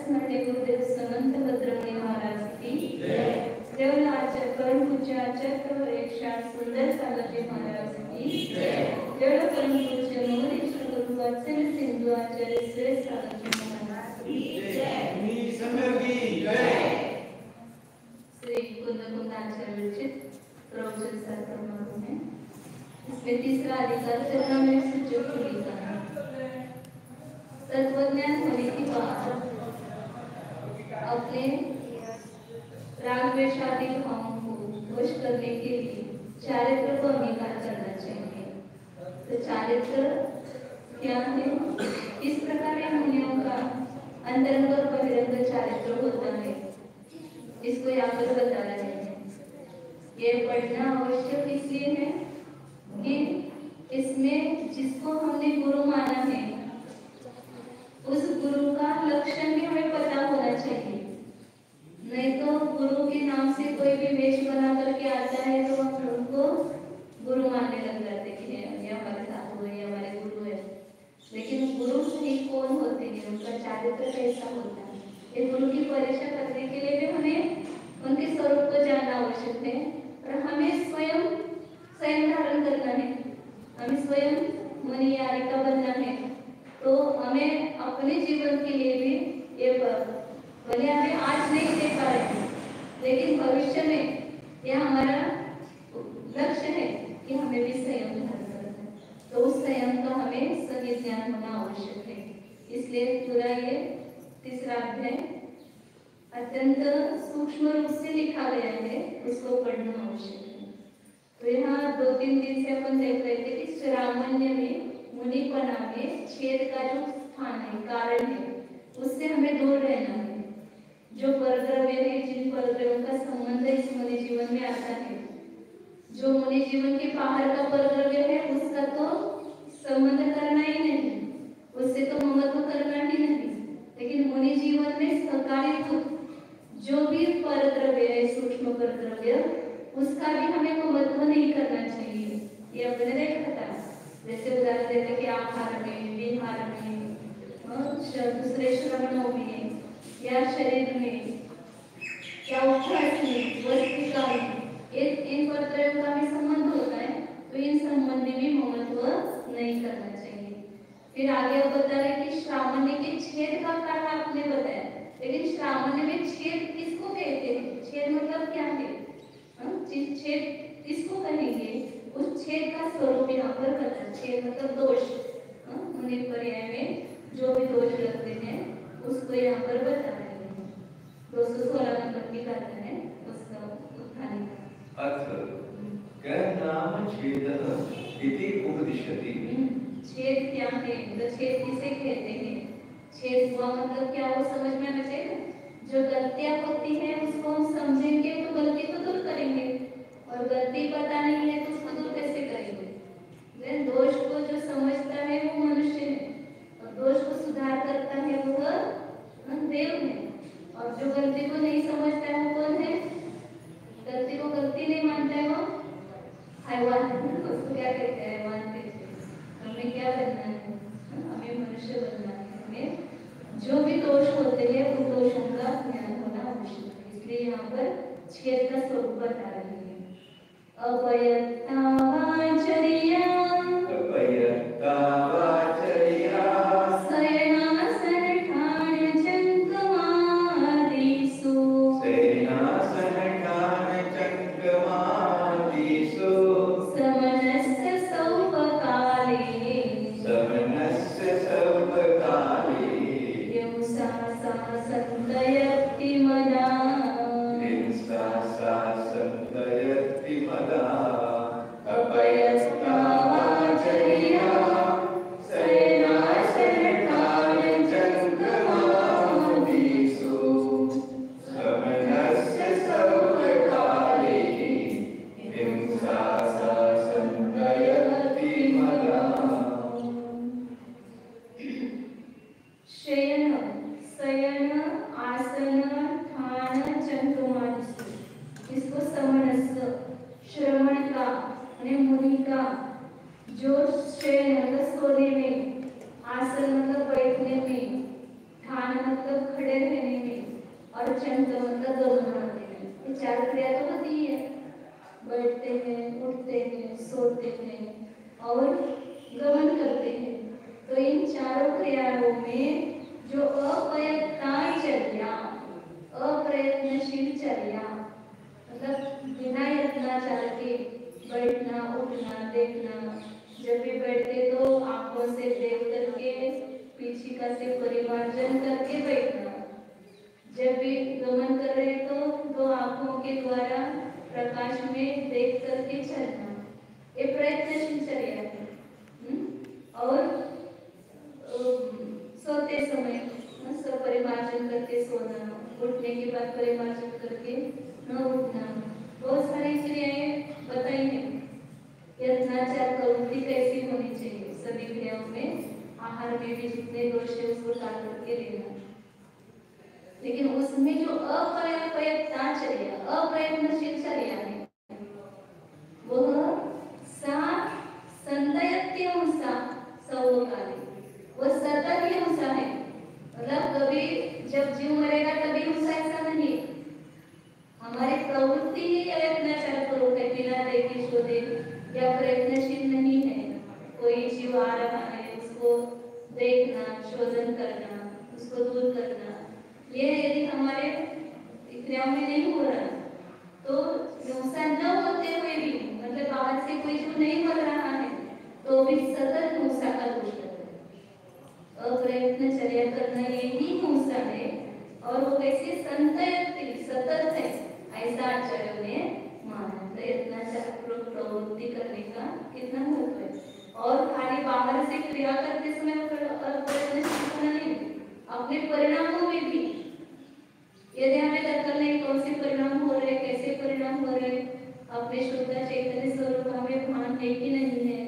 स्मरणीय गुरुदेव समंत भद्रमणी महाराज की देवला आचार्य परम पूज्य आचार्य प्रवर एक सुंदर सागर महाराज की देवला परम पूज्य मोहनेश्वर गुरु वात्सल्य सिंधु आचार्य श्रेष्ठ सागर महाराज की श्री कुंद आचार्य विरचित प्रवचन सत्र में इसमें तीसरा अधिकार चरण में सूचक भूमिका तत्वज्ञान होने की बात अपने राग द्वेष आदि भावों को वश करने के लिए चारित्र को अंगीकार करना चाहिए। तो चारित्र क्या है? किस प्रकार मुनियों का अंतरंग और बहिरंग चारित्र होता है, इसको यहाँ पर बता रहे हैं। ये पढ़ना आवश्यक इसलिए है कि इसमें जिसको हमने गुरु माना है उस गुरु का लक्षण भी हमें पता होना चाहिए। नहीं तो गुरु के नाम से कोई भी वेश बना करके आता है तो हम उनको गुरु मानने लग जाते कि ये हमारे साधु है, ये हमारे गुरु है। लेकिन गुरु ही कौन होते हैं, उनका चारित्र कैसा होता है, ये गुरु की परीक्षा करने के लिए भी हमें उनके स्वरूप को जानना आवश्यक है। और हमें स्वयं धारण करना है, हमें स्वयं मुनि यारिका बनना है। तो हमें अपने जीवन के लिए भी ये भले हमें आज नहीं दे पा रहे लेकिन भविष्य में यह हमारा लक्ष्य है कि हमें भी संयम धारण करना है। तो उस संयम का हमें सही ज्ञान होना आवश्यक है। इसलिए पूरा ये तीसरा अध्याय अत्यंत सूक्ष्म रूप से लिखा गया है, उसको पढ़ना आवश्यक है। तो यहाँ 2-3 दिन से अपन देख रहे थे कि श्रामण्य में मुनिपना में छेद का जो स्थान है, कारण है, उससे हमें दूर रहना है। जो परद्रव्य है, जिन परद्रव्यों का संबंध इस मुनि जीवन में आता है, जो मुनि जीवन के बाहर का परद्रव्य है उसका तो संबंध करना ही नहीं, उससे तो ममत्व करना ही नहीं। लेकिन मुनि जीवन में सहकारित्व जो भी परद्रव्य है, सूक्ष्म परद्रव्य, उसका भी हमें ममत्व नहीं करना चाहिए। ये अपने देखा था, जैसे उदाहरण देते कि आहार में, विहार में, दूसरे श्रवणों में या शरीर में या उपहास में, वस्तिका में, इन परद्रव्यों का भी संबंध होता है। तो इन संबंधी भी ममत्व नहीं करना चाहिए। फिर आगे बता रहे कि श्रावण्य के छेद का कारण आपने बताया, लेकिन श्रावण्य में छेद किसको कहते हैं? छेद मतलब क्या है? छेद किसको कहेंगे? उस छेद का स्वरूप यहाँ पर बता। छेद मतलब दोष, मुनि पर्याय में जो भी दोष लगते हैं उसको यहाँ पर बता रहे हैं। 216 नंबर की कथन है, उसका उत्थान छेद क्या है? तो छेद किसे कहते हैं? छेद हुआ मतलब क्या, वो समझ में आना चाहिए। जो गलतियां होती है उसको हम समझेंगे तो गलती को दूर करेंगे, और गलती पता नहीं है तो उसको दूर कैसे करेंगे? दोष को जो समझता है वो मनुष्य है, और दोष को सुधार करता है वो देव है। और जो गलती को नहीं समझता है वो कौन है? गलती को गलती नहीं मानता है वो हैवान। उसको क्या कहते हैं? हैवान कहते हैं। हमें क्या बनना है? हमें मनुष्य बनना है। हमें जो भी दोष होते हैं उन दोषों का ज्ञान होना आवश्यक है। इसलिए यहाँ पर छेद का स्वरूप बता रहे हैं। शयन, शयन, आसन, ठान, अर्चन का मतलब गमन आते हैं। ये चार क्रिया तो होती ही है, बैठते हैं, उठते हैं, सोते हैं और गमन करते हैं। तो इन चारों क्रियाओं में जो अप्रयत्नचर्या, अप्रयत्नशील चर्या मतलब बिना यत्नाचार के बैठना, उठना, देखना। जब भी बैठते तो आंखों से देख करके, पीछिका से परिमार्जन करके बैठना। जब भी गमन कर रहे तो आंखों के द्वारा प्रकाश में देख करके चलना। ये प्रयत्नशील चर्या है। और सोते समय परिमार्जन करके सोना, उठने के बाद परिमार्जन करके न उठना। बहुत सारी क्रियाएं बताई हैं। यत्नाचार प्रवृत्ति कैसी होनी चाहिए सभी क्रियाओं में, आहार में भी जितने दोष है उसको काट करके लेना। लेकिन उसमें जो अप्रयत्नचर्या, अप्रयत्नशील चर्या है वह वो सतत ही हिंसा है। मतलब कभी जब जीव मरेगा तभी हिंसा, ऐसा नहीं। हमारी प्रवृत्ति ही अयत्नाचार करो है, बिना देखे शोधे या प्रयत्नशील नहीं है। कोई जीव आ रहा है उसको देखना, शोधन करना, उसको दूर करना, ये यदि हमारे क्रियाओं में नहीं हो रहा तो हिंसा न होते हुए भी, मतलब बाहर से कोई जीव नहीं मर रहा है तो भी सतत हिंसा का दोष है। अप्रयत्नचर्या करना यही हिंसा है। और वो कैसे संतयति, सतत है, ऐसा आचार्यों ने माना। प्रयत्नचार प्रवृत्ति करने का कितना महत्व है। और खाली बाहर से क्रिया करते समय अप्रयत्नशील होना नहीं, अपने परिणामों में भी यदि हमें दखल नहीं कौन से परिणाम हो रहे, कैसे परिणाम हो रहे, अपने शुद्ध चैतन्य स्वरूप हमें भान है कि नहीं है,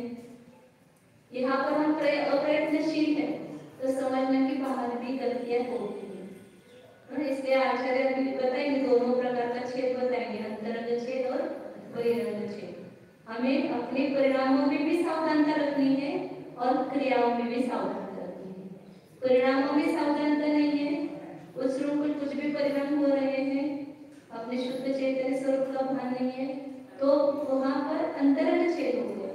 यहाँ पर हम अप्रयत्नशील है तो समझना कि बाहर भी गलतियां होती हैं। इसलिए आचार्य अभी बताएंगे, दोनों प्रकार का छेद बताएंगे, अंतरंग छेद और बहिरंग छेद। हमें अपने परिणामों में भी सावधानता रखनी है और क्रियाओं में भी सावधानता रखनी है। परिणामों में सावधानता नहीं है, उस रूप में कुछ भी परिणाम हो रहे हैं, अपने शुद्ध चैतन्य स्वरूप का भान नहीं है तो वहां पर अंतरंग छेद हो गया।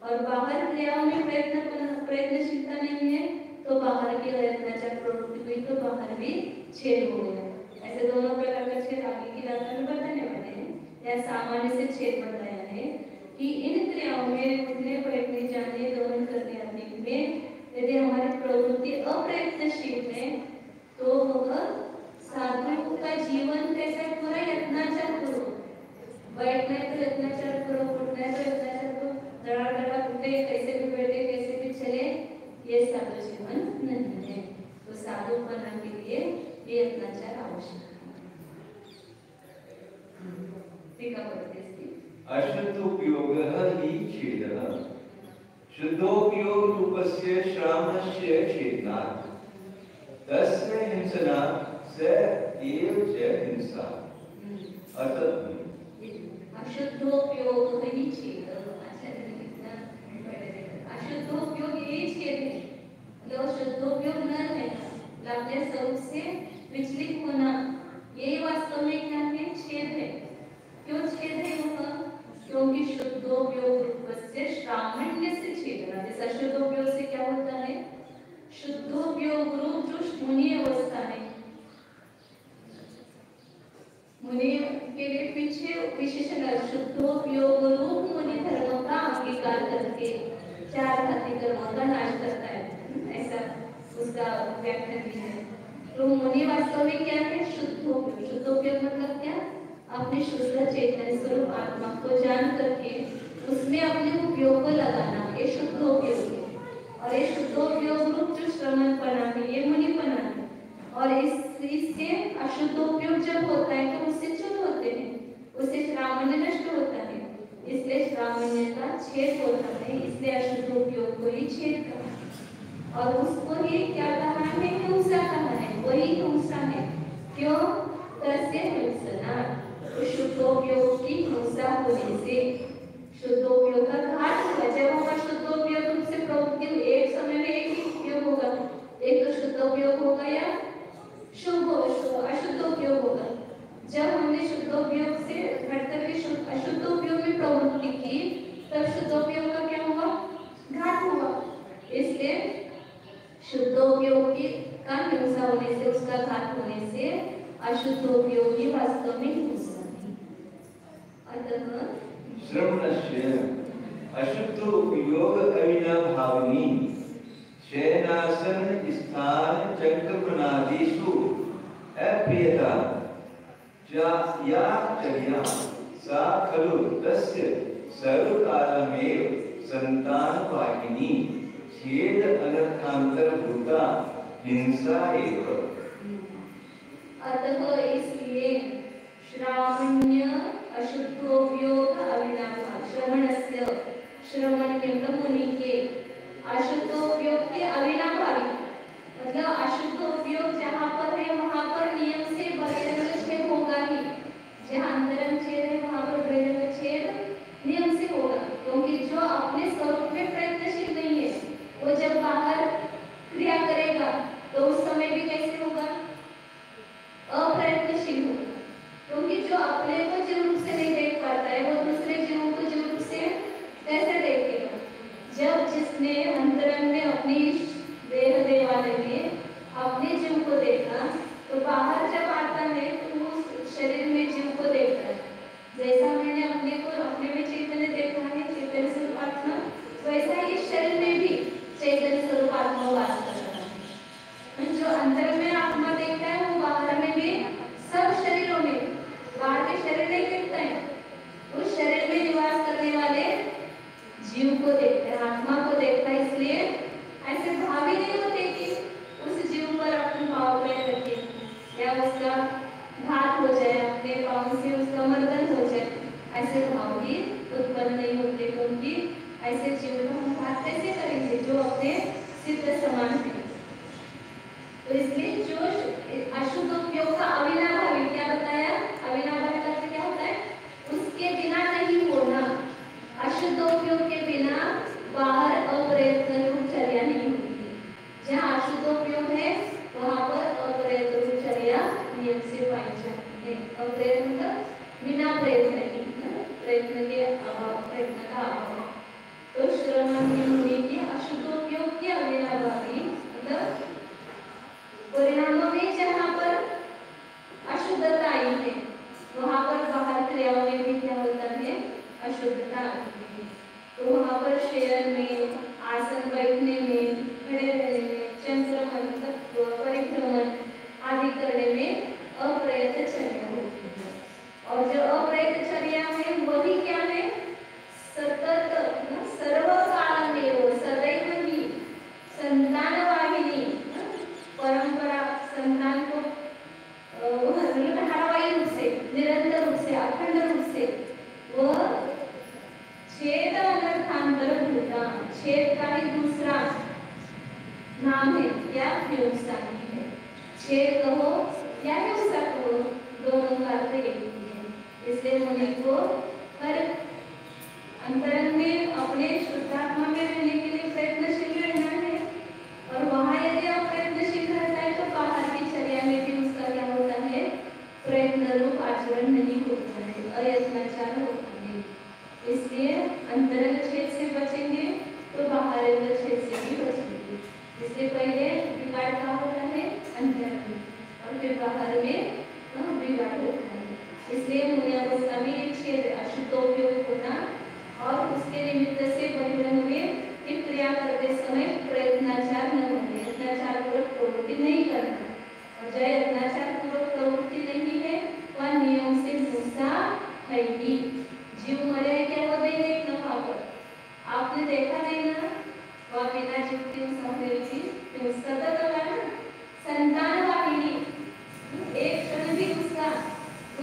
और बाहर क्रियाओं में प्रयत्नशीलता नहीं है तो बाहर की अयत्नाचार प्रवृत्ति हुई तो बाहर भी छेद हो गया। ऐसे दोनों प्रकार का छेद आगे की रात में बताने वाले हैं। या सामान्य से छेद बताया है कि इन क्रियाओं में उठने, बैठने, जाने, गमन करने आदि में यदि हमारी प्रवृत्ति अप्रयत्नशील है तो वह साधु का जीवन कैसा है, पूरा यत्नाचार करो। बैठना है तो यत्नाचार करो, उठना है तो यत्नाचार करो, धड़ा उठे, कैसे भी बैठे, कैसे भी चले, ये साधु जीवन नहीं है। तो साधु बनने के लिए ये यत्नाचार आवश्यक है। अशुद्धोपयोगः हि छेदः, शुद्धोपयोग रूपस्य श्रावणस्य छेदनात् तस्य हिंसनात् स एव च हिंसा। अशुद्धोपयोग ही छेद, अशुद्धोपयोग यही छेद है। मतलब शुद्धोपयोग न रहना, अपने स्वरूप से विचलित होना, ये वास्तव में क्या है, छेद है। क्यों छेद है वह? क्योंकि शुद्धोपयोग रूपस्य श्रावण्य से छेदना। जैसा शुद्धोपयोग से क्या होता है, शुद्धोपयोग रूप जो मुनि अवस्था है, मुनि के लिए पीछे विशेषण शुद्धोपयोग रूप मुनि धर्मों का अंगीकार करके चार घाती कर्मों का नाश करता है, ऐसा उसका व्याख्या भी है। तो मुनि वास्तव में क्या है, शुद्धोपयोग। शुद्धोपयोग मतलब क्या, अपने शुद्ध चैतन्य स्वरूप आत्मा को जान करके उसमें अपने उपयोग को लगाना, ये शुद्धोपयोग है। और ये शुद्धोपयोग रूप जो श्रवण पना है, ये मुनिपना है। और इससे अशुद्धोपयोग जब होता है तो उससे च्युत होते हैं, उससे श्रावण्य नष्ट होता है, इसलिए श्रावण्य का छेद होता है, इसलिए अशुद्धोपयोग को ही छेद कहा। और उसको ही क्या कहा है, हिंसा कहा है, वही हिंसा है। क्यों? तस्य हिंसना, शुद्धोपयोग की हिंसा होने से शुद्धोपयोग का घात हुआ। जब हम अशुद्धोपयोग रूप से प्रवृत्ति एक समय में एक ही उपयोग होगा, एक तो शुद्धोपयोग होगा या शुभ अशुद्धोपयोग अशुद्धोपयोगी वास्तव में हिंसा नहीं। अतः श्रवणस्य अशुद्धोपयोग अविनाभाविनी शयनासन स्थान चक्र प्रणादीषु अप्रियता या चर्या सा खलु तस्य सर्वकालमेव संतानवाहिनी छेद अनर्थांतरभूता हिंसा एव। अतः इसलिए श्रावण्य अशुद्धोपयोग अविनाभाव श्रवणस्य श्रवण्य मुनि के अशुद्धोपयोग के अविनाभावी मतलब अशुद्धोपयोग जहाँ पर है वहाँ पर नियम से बहिरंग छेद होगा ही, जहाँ अंतरंग छेद है वहाँ पर बहिरंग छेद नियम से होगा, क्योंकि जो अपने स्वरूप में प्रयत्नशील नहीं है वो जब बाहर क्रिया करेगा तो उस समय भी कैसे होगा, अप्रयत्नशील होगा, क्योंकि जो अपने को जीव रूप से नहीं देख पाता है वो दूसरे जीवों को जीव रूप से कैसे देखेगा। जब जिसने अंतरंग में अपनी देह देवालय में अपने जीव को देखा तो बाहर जब आता है तो उस शरीर में जीव को देखता है। जैसा मैंने अपने को अपने में चैतन्य देखा है चैतन्य स्वरूप आत्मा, वैसा ही शरीर में भी चैतन्य स्वरूप आत्मा वास कर रहा है। जो अंदर में आत्मा देखता है वो बाहर में भी सब शरीरों में, बाहर के शरीर नहीं देखता है, उस शरीर में निवास करने वाले जीव को देखता है, आत्मा को देखता है। इसलिए ऐसे भावी नहीं होते कि उस जीव पर अपने भाव में रखे या उसका घात हो जाए, अपने पाँव से उसका मर्दन हो जाए, ऐसे भाव भी उत्पन्न नहीं होते, क्योंकि ऐसे जीव को हम घात कैसे करेंगे जो अपने सिद्ध समान है। तो इसलिए जो अशुद्ध उपयोग का अविनाभावी क्या बताया, अविनाभावी का क्या होता है, उसके बिना नहीं होना। अशुद्ध उपयोग के बिना बाहर अप्रयत्न रूप चर्या नहीं होती। जहाँ अशुद्ध उपयोग है वहाँ पर अप्रयत्न रूप चर्या नियम से पाई जाती है। अप्रयत्न मतलब बिना प्रयत्न की, प्रयत्न के अभाव, प्रयत्न का अभाव। तो श्रवण मुनि की अशुद्ध उपयोग की अविनाभावी मतलब परिणामों में जहाँ पर अशुद्धता आई है वहाँ पर बाहर क्रियाओं में भी क्या होता है, अशुद्धता आती है। तो वहाँ पर शयन में, आसन बैठने में, खड़े रहने में, चंद्रमन तत्व परिभ्रमण आदि करने में अप्रयत्न चर्या होती है। और जो अप्रयत्न चर्या है वही क्या है, सतत सर्वकाल में सदैव ही संतान वाहिनी परंपरा संतान को धारावाही रूप से, निरंतर रूप से, अखंड रूप से वह छेद अनर्थांतर भूता, छेद का ही दूसरा नाम है या हिंसा है। छेद कहो या हिंसा कहो, दोनों का अर्थ एक ही है। इसलिए मुनि को हर अंतरंग में अपने शुद्धात्मा में रहने के लिए प्रयत्नशील रहना है, और वहाँ यदि आप प्रयत्नशील रहता है तो बाहर की चर्या में भी उसका क्या होता है, प्रयत्न रूप आचरण नहीं होता है, अयत्नाचार होता है। इसलिए अंतरंग छेद से बचेंगे तो बाहर छेद से भी बचेंगे। इसलिए पहले बिगाड़ का होता है अंतरंग और फिर बाहर में बिगाड़ होता है। इसलिए मुनि अवस्था में एक छेद अशुद्धोपयोग होना और उसके निमित्त से बहिरंग में क्रिया करते समय प्रयत्नाचार न होने, यत्नाचार पूर्वक प्रवृत्ति नहीं करना। और जब यत्नाचार पूर्वक प्रवृत्ति नहीं है वह नियम से हिंसा है ही। जीव मरे है क्या, वो नहीं देखना वहाँ पर, आपने देखा नहीं ना, वह बिना जीव की हिंसा तो है ना। संतान वाहिनी एक क्षण भी उसका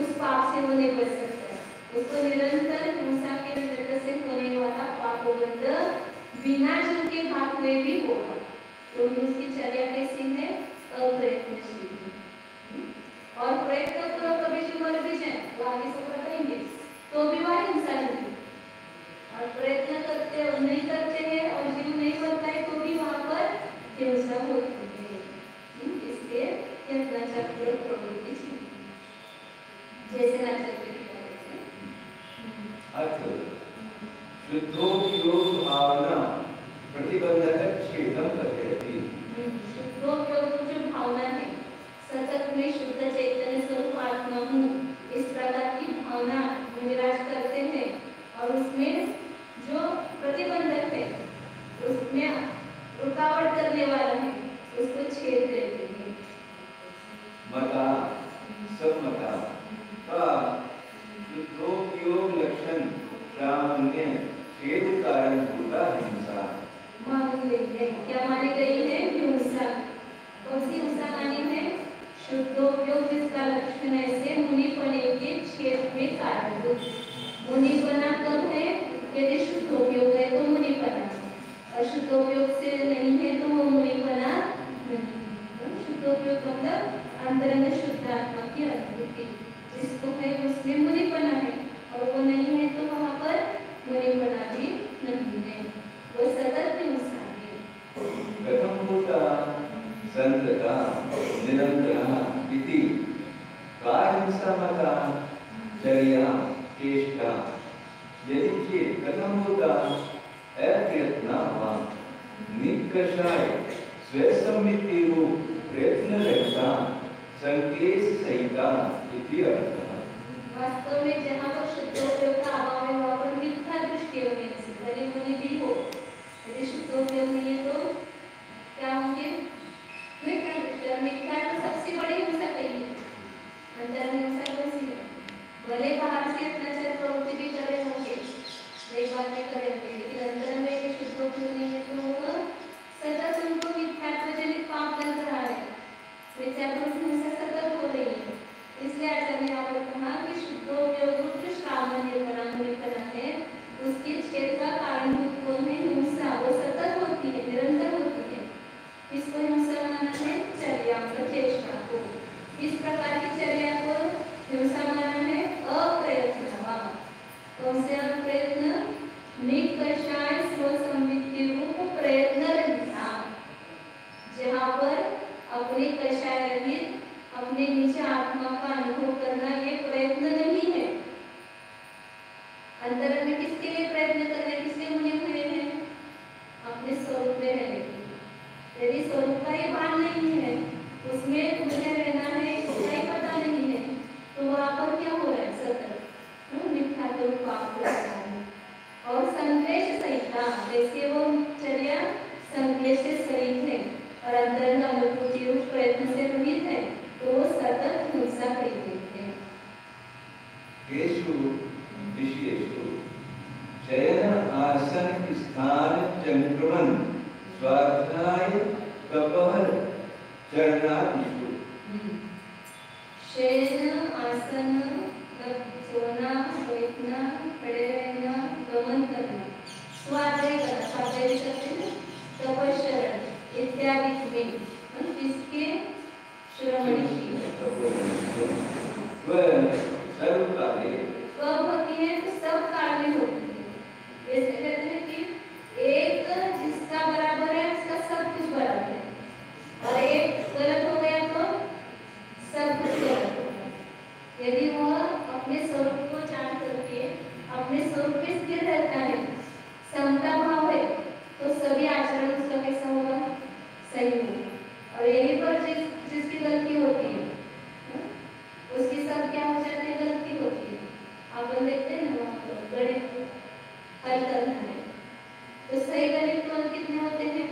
उस पाप से वो नहीं बच सकता है, उसको निरंतर हिंसा के निमित्त से होने वाला पापोबंध बिना जीव के हाथ में भी होगा। तो उसकी चर्या कैसी है, अप्रयत्नशील। और प्रयत्न तो कभी जो मर भी जाए वो आगे से बताएंगे तो भी वह हिंसा नहीं। और प्रयत्न करते और नहीं करते हैं और जीव नहीं मरता है तो भी वहाँ पर हिंसा होती है। इसलिए यत्नाचार पूर्वक प्रवृत्ति जैसे नाचक शुद्धोपयोग भावना प्रतिबंधक छेदम करती है। शुद्धोपयोग जो भावना है सतत में शुद्ध चैतन्य आत्मा हूँ, इस प्रकार की भावना विराज करते हैं और उसमें जो प्रतिबंधक है, उसमें रुकावट करने वाला है, उसको छेद देते हैं। मता समता का योग लक्षण सामान्य छेद कारण होता हिंसा। मान लेंगे क्या मानी गई है? हिंसा। कौन सी हिंसा मानी है? शुद्धोपयोग, जिसका लक्षण ऐसे मुनिपने के छेद में कारणभूत। मुनिपना कब है? यदि शुद्धोपयोग है तो मुनिपना, अशुद्धोपयोग से नहीं है तो वो मुनिपना नहीं। शुद्धोपयोग मतलब अंतरंग शुद्ध आत्मा की अनुभूति, जिसको है उसमें मुनिपना है, और वो नहीं है तो वहाँ पर मुनिपना भी नहीं है, वो सतत हिंसा है। कथम होता संतता निरंतरः इति कार्यसमता चर्या चेष्टा यदि चेत् कथम होता अप्रयत्न वा निष्कषाय स्वसम्मितिरु प्रयत्न रहता संकेत सहिता इति अर्थः। वास्तव में जहाँ पर शुद्धोपयोग का अभाव है वहाँ पर मिथ्या दृष्टि होने से भले मुनि भी हो, यदि शुद्धोपयोग नहीं है तो क्या होंगे? मिथ्या दृष्टि। और मिथ्या तो सबसे बड़ी हिंसा कही है, अंतर में हिंसा कौन सी है? भले बाहर से अत्याचार प्रवृत्ति भी करे होंगे, देखभाल भी करे होंगे, लेकिन अंतर में यदि शुद्धोपयोग नहीं है तो वह सतत उनको मिथ्यात्व जनित पाप लग रहा है, मिथ्यात्व से हिंसा सतत हो रही है। इसलिए आचार्य ने यहाँ पर कहा कि शुद्धोपयोग जो सामान्य मुनिपना है, उसकी छेद का कारणभूत कौन है? हिंसा। वो सतत होती है, निरंतर होती है। इसको हिंसा माना है? चर्या मतलब चेष्टा को। इस प्रकार की चर्या को हिंसा माना है अप्रयत्न। कौन से अप्रयत्न? निष्कषाय स्वसम्मिति रूप प्रयत्न रहिता, जहाँ पर अपने कषाय रहित अपने नीचे आत्मा का अनुभव करना ये प्रयत्न नहीं है। अंतर में किसके लिए प्रयत्न कर रहे हैं? किसके मुनि हुए हैं? अपने स्वरूप में रहने के लिए। यदि स्वरूप का ये भान नहीं है, उसमें मुझे रहना है इसका ही पता नहीं है, तो वहाँ पर क्या हो रहा है? सतत मिथ्या तो पाप हो रहा है। और संदेश सहिता, जैसे वो चर्या संदेश से सहित है और अंतरंग अनुभूति रूप प्रयत्न से रहित है, तो वो सतत हिंसा कही है। केषु विषयेषु चयन आसन स्थान चंक्रमण स्वाध्याय तपहर चरणादिषु। शयन आसन सोना, बैठना, खड़े रहना, गमन करना, स्वाध्याय करना, स्वाध्याय करते हैं तपश्चरण इत्यादि में किसके श्रवण की सर्व काले कब होती है? तो सब काल में होती है। जैसे कहते हैं कि एक जिसका बराबर है उसका सब कुछ बराबर है, और एक गलत हो गया तो सब कुछ गलत हो गया। यदि वह अपने स्वरूप को जान करके अपने स्वरूप में स्थिर रहता है, समता भाव है, तो सभी आचरण उसका कैसा होगा? सही होगा। और यही पर जिसकी गलती होती है उसकी सब क्या हो जाती है? गलती होती है। आप देखते हैं ना, गणित हल करना है तो सही गणित कौन कितने होते हैं?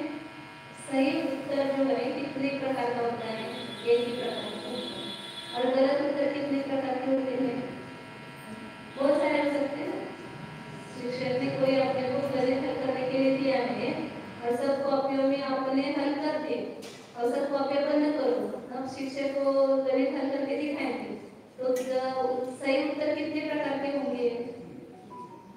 सही उत्तर जो है कितने प्रकार का होता है? एक ही प्रकार का होता है। और गलत उत्तर कितने प्रकार के होते हैं? बहुत सारे हो सकते हैं। शिक्षक ने कोई अपने को गणित हल करने के लिए दिया है और सब कॉपियों में आपने हल कर दिए और सब कॉपियां बंद करो, अब शिक्षक को गणित हल करके दिखाएंगे तो सही उत्तर कितने प्रकार के होंगे?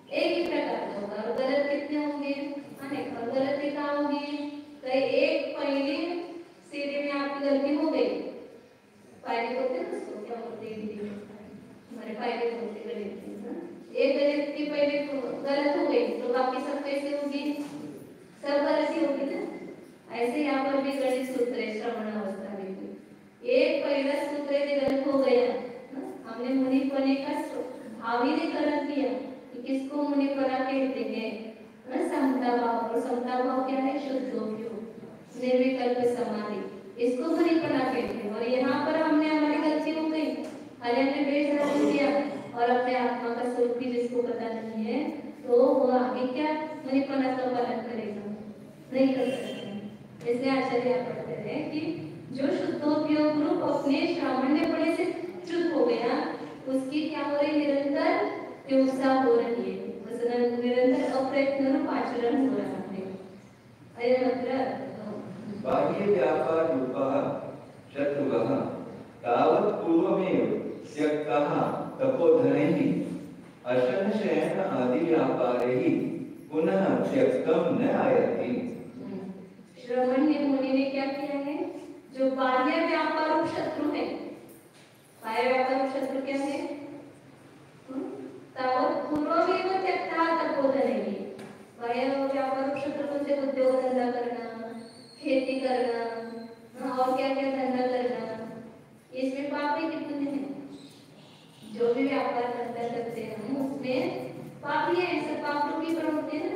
एक ही प्रकार का होगा। और गलत कितने होंगे? अनेक। और गलती कहाँ होगी? कहीं एक पहली सीढ़ी में आपकी गलती हो गई, फायदे होते हैं उसको क्या बोलते हैं? हमारे फायदे होते गणित। एक गणित की पहले गलत हो गई तो बाकी सब कैसे होगी? सब गलत ही होगी ना। ऐसे यहाँ पर भी गणित सूत्र है श्रवण अवस्था में, एक पहला सूत्र यदि गलत हो गया, हमने मुनिपने का भाव ही नहीं गलत किया कि किसको मुनिपना कहते हैं? समता भाव। और समता भाव क्या है? शुद्धोपयोग, निर्विकल्प समाधि, इसको मुनिपना कहते हैं। और यहाँ पर हमने हमारी गलती हो गई, हमने पता नहीं है तो वो आगे क्या मणिपना का पालन करेगा, नहीं कर सकते। इसलिए आचार्य यहाँ पढ़ते हैं कि जो शुद्धोपयोग रूप अपने सामान्यपणे से च्युत हो गया, उसकी क्या हो रही, निरंतर हिंसा हो रही है, निरंतर अप्रयत्न रूप आचरण हो रहा है। बाह्य व्यापार रूपः शत्रुवः तावत् पूर्वमेव त्यक्तः तपोधनैः अशनशयन आदि व्यापारैः पुनः त्यक्तम् न आयाति। श्रवण्य मुनि ने क्या किया है, जो बाह्य व्यापार शत्रु है, बाह्य व्यापार शत्रु क्या है, तावत् पूर्वमेव त्यक्तः तपोधनैः, बाह्य व्यापार शत्रु को से उद्योग धंधा करना, खेती करना और क्या क्या धंधा करना, इसमें पाप है कि पुण्य है? जो भी व्यापार धंधा करते हैं हम उसमें पाप ही है, सब पाप रूपी प्रवृत्ति है।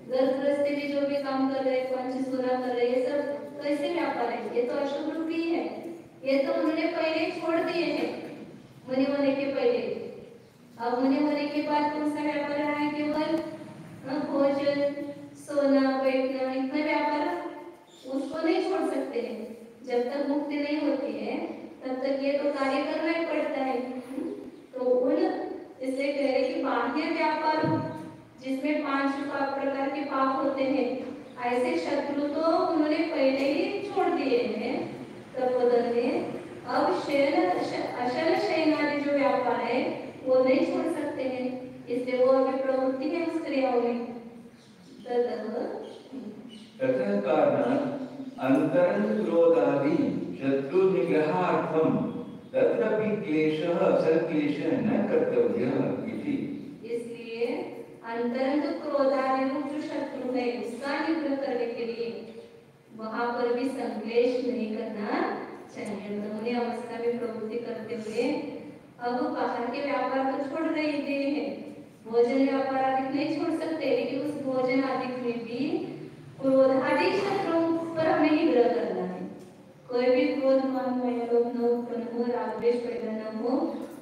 घर गृहस्थी भी जो भी काम कर रहे हैं, पंच सुना कर रहे हैं, ये सब कैसे व्यापार है? ये तो अशुभ रूपी है, ये तो उन्होंने पहले छोड़ दिए हैं मुनि होने के पहले। अब मुनि होने के बाद कौन सा व्यापार है? केवल भोजन, सोना, बैठना, इतना व्यापार उसको नहीं छोड़ सकते हैं। जब तक मुक्ति नहीं होती है तब तक ये तो कार्य करना ही पड़ता है। तो उन इसलिए कह रहे कि बाह्य व्यापार जिसमें 5 प्रकार के पाप होते हैं, ऐसे शत्रु तो उन्होंने पहले ही छोड़ दिए हैं तपोधन ने। अब अशल शयनादि जो व्यापार है वो नहीं छोड़ सकते हैं, इसलिए वो अभी प्रवृत्ति है उस क्रियाओं में। ततः कारणात् अंतरंग क्रोधादि शत्रु निग्रहार्थम तत्रापि क्लेशः सल्क्लेशः न कर्तव्यः इति। इसलिए अंतरंग क्रोधादि रूप जो शत्रु है उसका निग्रह करने के लिए वहां पर भी संक्लेश नहीं करना चाहिए। उन्होंने अवस्था में प्रवृत्ति करते हुए अब बाहर के व्यापार तो छोड़ रहे हैं, भोजन व्यापार आदि नहीं छोड़ सकते, लेकिन उस भोजन आदि में भी क्रोधादि शत्रुओं पर हमें निग्रह करना है। कोई भी क्रोध मान लोभ न उत्पन्न हो, राग द्वेष पैदा न हो,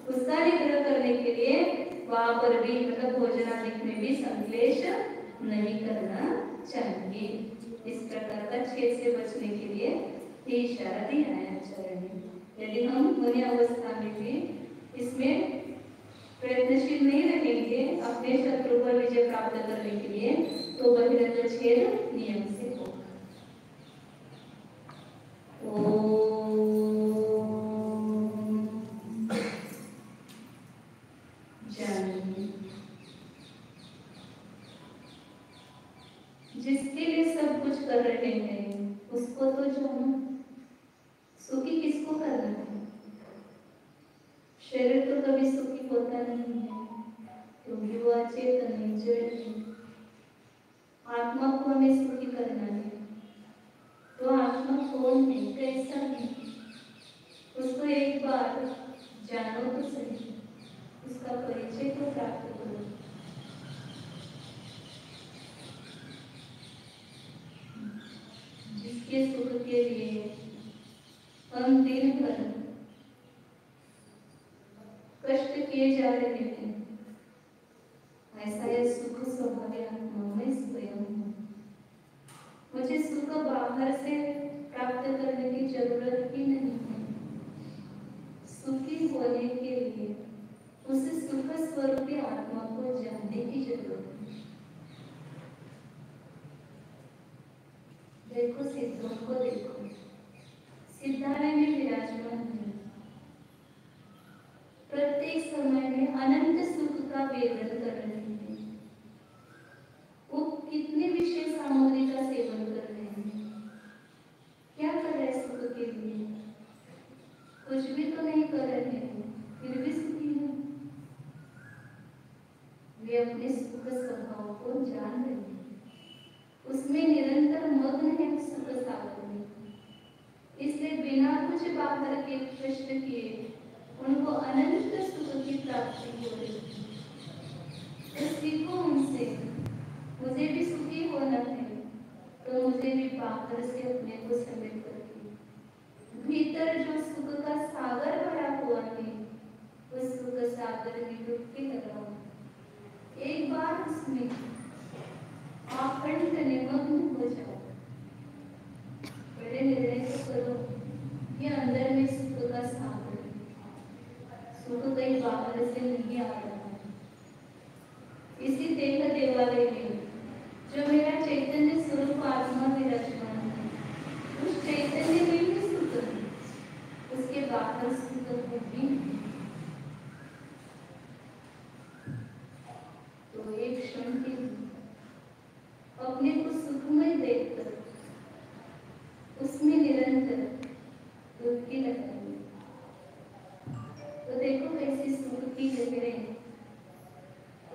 उसका निग्रह करने के लिए वहां पर भी मतलब भोजन आदि में भी संक्लेश नहीं करना चाहिए। इस प्रकार का छेद से बचने के लिए ये इशारा दिया है आचार्य ने। यदि हम मुनि अवस्था में भी इसमें प्रयत्नशील नहीं रहेंगे अपने शत्रु पर विजय प्राप्त करने के लिए, तो बहिरंग छेद नियम से होगा। जिसके लिए सब कुछ कर रहे हैं उसको तो जानो, सुखी किसको करना है? शरीर तो कभी सुखी होता नहीं है क्योंकि वो अचेतन है, जड़ है। आत्मा को हमें सुखी करना है, तो आत्मा कौन है, कैसा है, उसको एक बार जानो तो सही, उसका परिचय तो प्राप्त करो। जिसके सुख के लिए हम दिन भर कष्ट किए जा रहे हैं, ऐसा यह सुख स्वभाव आत्मा में स्वयं हूँ। मुझे सुख बाहर से प्राप्त करने की जरूरत ही नहीं है। सुखी होने के लिए उस सुख स्वरूपी आत्मा को जानने की जरूरत है। देखो सिद्धों को देखो, सिद्धालय में विराजमान है, प्रत्येक समय में अनंत सुख का वेदन कर रहे हैं। वो कितने विशेष सामग्री का सेवन कर रहे हैं, क्या कर रहे हैं सुख के लिए? कुछ भी तो नहीं कर रहे हैं, फिर भी सुखी हैं। वे अपने सुख स्वभाव को जान रहे हैं, उसमें निरंतर मग्न है सुख सागर में। इसलिए बिना कुछ बाहर के कष्ट किए उनको अनंत सुख की प्राप्ति हो रही है। तो सीखो उनसे, मुझे भी सुखी होना है तो मुझे भी बाहर से अपने को समेट करके भीतर जो सुख का सागर भरा हुआ है उस सुख सागर में डुबकी लगाओ। में आखंड निमग्न हो जाओ। बड़े निर्णय तो करो, ये अंदर में सुख का सागर, सुख कहीं बाहर से नहीं आ रहा है। इसी देह देवालय में जो मेरा चैतन्य स्वरूप आत्मा विराजमान है, उस चैतन्य में भी सुख है, उसके बाहर सुख भी नहीं। तो एक क्षण के लिए अपने को सुखमय देखकर उसमें निरंतर डुबकी लगाइए। तो देखो कैसी सुख की लहरें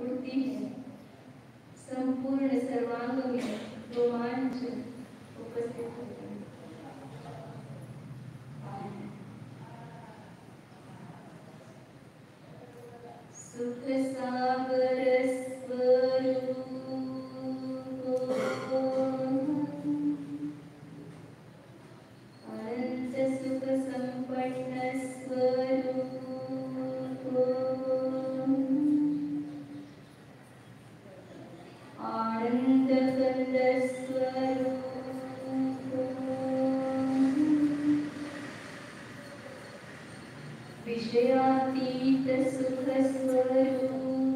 उड़ती है, संपूर्ण सर्वांग में रोमांच उपस्थित होता है। सुख सागर स्वरूप अनंत सुख संपन्न स्वरूप आनंद कंद स्वरूप विषयातीत सुख स्वरूप